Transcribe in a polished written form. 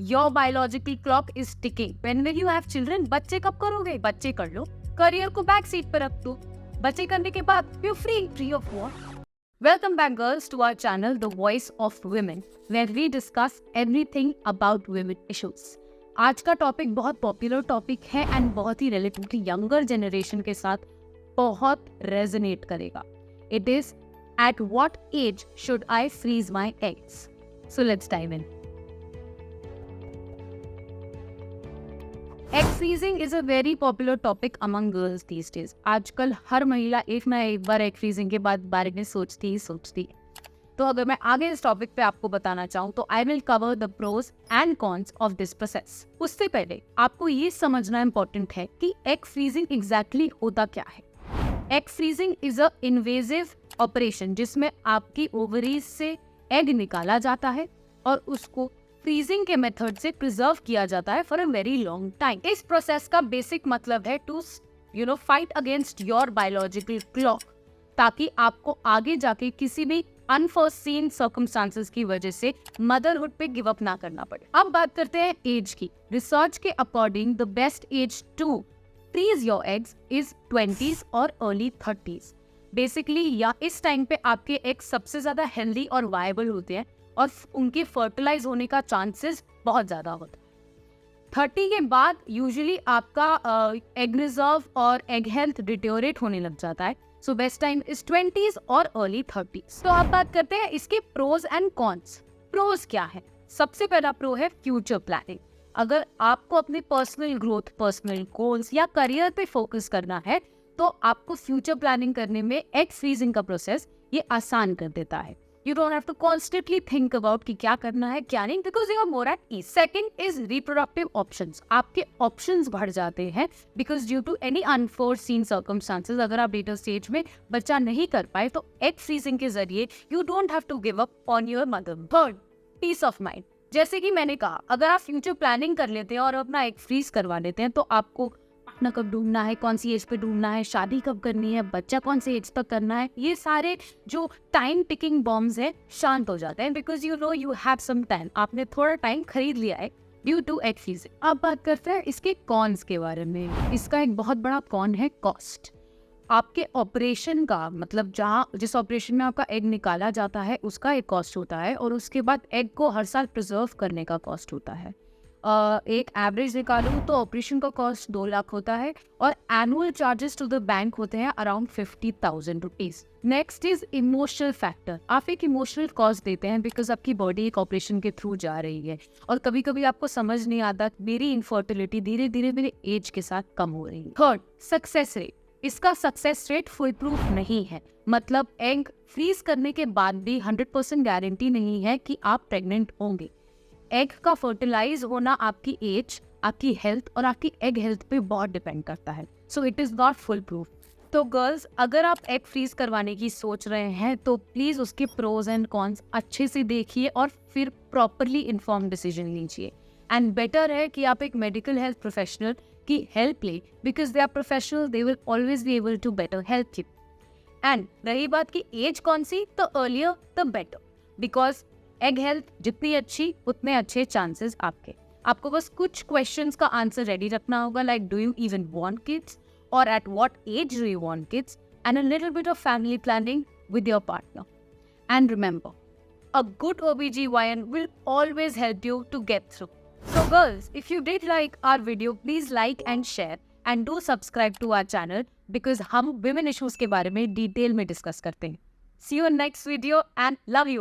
Your biological clock is ticking. When will you have children? बच्चे कब करोगे? बच्चे कर लो, करियर को बैक सीट पे रख दो, बच्चे करने के बाद you free of work. Welcome back girls to our channel The Voice of Women where we discuss everything about women issues। आज का टॉपिक बहुत पॉपुलर टॉपिक है एंड बहुत ही रिलेटिवली यंगर जनरेशन के साथ बहुत रेजोनेट करेगा। It is at what age should I freeze my eggs. So let's dive in. Egg freezing is a very popular topic among girls these days. आजकल हर महिला एक ना एक बार एग फ्रीजिंग के बाद बारे में सोचती है। तो अगर मैं आगे इस टॉपिक पे आपको बताना चाहूँ तो I will cover the pros and cons of this process. उससे पहले आपको ये समझना इम्पोर्टेंट है कि एग फ्रीजिंग एग्जैक्टली होता क्या है। Egg freezing is a invasive operation जिसमें आपकी ओवरीज से एग निकाला जाता है और उसको फ्रीजिंग के मेथड से प्रिजर्व किया जाता है for a very long time. इस प्रोसेस का बेसिक मतलब है to fight against your biological clock, ताकि आपको आगे जाके किसी भी अनफोर्सीन सर्कमस्टांसेस की वजह से मदरहुड पे गिव अप ना करना पड़े। अब बात करते हैं एज की। रिसर्च के according the best age to freeze your eggs is 20s और अर्ली 30s। बेसिकली या इस टाइम पे आपके एग्स सबसे ज्यादा हेल्दी और वायबल होते हैं और उनके फर्टिलाइज होने का चांसेस बहुत ज्यादा होता है। 30 के बाद यूजुअली आपका एग रिजर्व और एग हेल्थ डिटेरियोरेट होने लग जाता है। So best time is 20s और अर्ली 30s। तो आप बात करते हैं इसके प्रोज एंड कॉन्स। प्रोज क्या है? सबसे पहला प्रो है फ्यूचर प्लानिंग। अगर आपको अपने पर्सनल ग्रोथ, पर्सनल गोल्स या करियर पे फोकस करना है तो आपको फ्यूचर प्लानिंग करने में एग फ्रीजिंग का प्रोसेस ये आसान कर देता है। You don't have to constantly think about कि क्या करना है क्या नहीं, because you are more at ease। Second is reproductive options। आपके options बढ़ जाते हैं because due to any unforeseen circumstances। अगर आप later stage में बच्चा नहीं कर पाए तो egg freezing के जरिए you don't have to give up on your mother। Third, peace of mind। जैसे कि मैंने कहा, अगर आप फ्यूचर प्लानिंग कर लेते हैं और अपना एग फ्रीज करवा लेते हैं तो आपको ना कब ढूंढना है, कौन सी एज पे ढूंढना है, शादी कब करनी है, बच्चा कौन से एज तक करना है, ये सारे जो टाइम टिकिंग बॉम्ब्स हैं शांत हो जाते हैं because you know you have some time. आपने थोड़ा टाइम खरीद लिया है ड्यू टू एग फ्रीजिंग। अब बात करते हैं इसके कॉन्स के बारे में। इसका एक बहुत बड़ा कॉन है कॉस्ट। आपके ऑपरेशन का मतलब जिस ऑपरेशन में आपका एग निकाला जाता है उसका एक कॉस्ट होता है और उसके बाद एग को हर साल प्रिजर्व करने का कॉस्ट होता है। एक एवरेज निकालूं तो ऑपरेशन का कॉस्ट 2 लाख होता है और annual charges to the bank होते हैं around 50,000 rupees. Next is emotional factor. आप एक इमोशनल कॉस्ट देते हैं बिकॉज आपकी बॉडी एक ऑपरेशन के थ्रू जा रही है और कभी कभी आपको समझ नहीं आता मेरी इनफर्टिलिटी धीरे धीरे मेरे एज के साथ कम हो रही है। Third, success rate. इसका सक्सेस रेट फुल प्रूफ नहीं है, मतलब एग फ्रीज करने के बाद भी 100% गारंटी नहीं है कि आप प्रेग्नेंट होंगे। एग का फर्टिलाइज होना आपकी एज, आपकी हेल्थ और आपकी एग हेल्थ पे बहुत डिपेंड करता है। So it is not full proof. तो गर्ल्स, अगर आप एग फ्रीज करवाने की सोच रहे हैं तो प्लीज उसके प्रोज एंड कॉन्स अच्छे से देखिए और फिर प्रॉपरली इन्फॉर्म डिसीजन लीजिए। एंड बेटर है कि आप एक मेडिकल हेल्थ प्रोफेशनल की हेल्प ले because they are professional, they will always be able to better help you. And रही बात की एज कौन सी, तो earlier the better because egg health जितनी अच्छी उतने अच्छे चांसेस आपके। आपको बस कुछ क्वेश्चंस का आंसर रेडी रखना होगा, like do you even want kids और at what age do you want kids, and a little bit of family planning with your partner. And remember, a good OBGYN will always help you to get through। So girls, if you did like our video, please like and share and do subscribe to our channel because हम women issues के बारे में detail में discuss करते हैं। See you in next video and love you all।